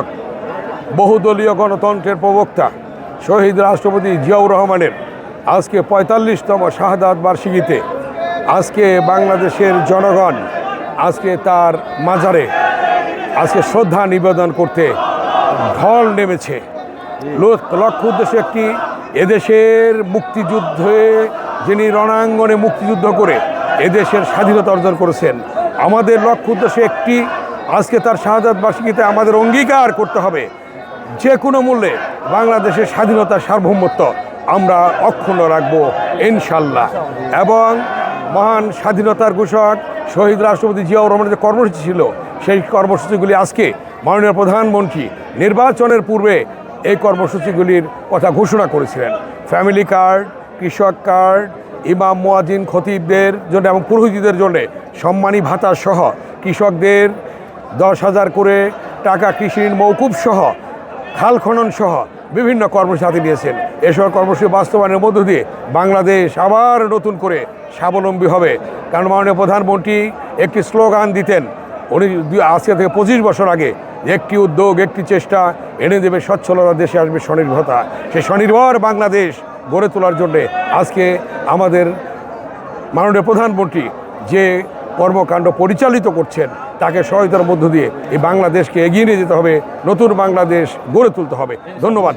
ঘোষক, বহুদলীয় গণতন্ত্রের প্রবক্তা শহীদ রাষ্ট্রপতি জিয়াউর রহমানের আজকে ৪৫তম শাহাদাত বার্ষিকীতে আজকে বাংলাদেশের জনগণ আজকে তার মাজারে আজকে শ্রদ্ধা নিবেদন করতে ঢল নেমেছে। লক্ষ্য উদ্দেশ্য একটি, এদেশের মুক্তিযুদ্ধে যিনি রণাঙ্গনে মুক্তিযুদ্ধ করে এদেশের স্বাধীনতা অর্জন করেছেন, আমাদের লক্ষ্য উদ্দেশ্য একটি, আজকে তার শাহাদাত বার্ষিকীতে আমাদের অঙ্গীকার করতে হবে যে কোনো মূল্যে বাংলাদেশের স্বাধীনতার সার্বভৌমত্ব আমরা অক্ষুণ্ণ রাখব ইনশাল্লাহ। এবং মহান স্বাধীনতার ঘোষক শহীদ রাষ্ট্রপতি জিয়াউর রহমানের যে কর্মসূচি ছিল, সেই কর্মসূচিগুলি আজকে মাননীয় প্রধানমন্ত্রী নির্বাচনের পূর্বে এই কর্মসূচিগুলির কথা ঘোষণা করেছিলেন। ফ্যামিলি কার্ড, কৃষক কার্ড, ইমাম মুয়াজ্জিন খতিবদের জন্য এবং পুরোহিতদের জন্য সম্মানী ভাতা সহ, কৃষকদের 10,000 করে টাকা কৃষি ঋণ মওকুফ সহ, খাল খনন সহ বিভিন্ন কর্মসূচি হাতে নিয়েছেন। এসব কর্মসূচি বাস্তবায়নের মধ্য দিয়ে বাংলাদেশ আবার নতুন করে স্বাবলম্বী হবে। কারণ মাননীয় প্রধানমন্ত্রী একটি স্লোগান দিতেন, উনি আজকে থেকে 25 বছর আগে, একটি উদ্যোগ, একটি চেষ্টা এনে দেবে সচ্ছলতা, দেশে আসবে স্বনির্ভরতা। সেই স্বনির্ভর বাংলাদেশ গড়ে তোলার জন্যে আজকে আমাদের মাননীয় প্রধানমন্ত্রী যে কর্মকাণ্ড পরিচালিত করছেন, তাকে সহায়তার মধ্য দিয়ে এই বাংলাদেশকে এগিয়ে নিয়ে যেতে হবে, নতুন বাংলাদেশ গড়ে তুলতে হবে। ধন্যবাদ।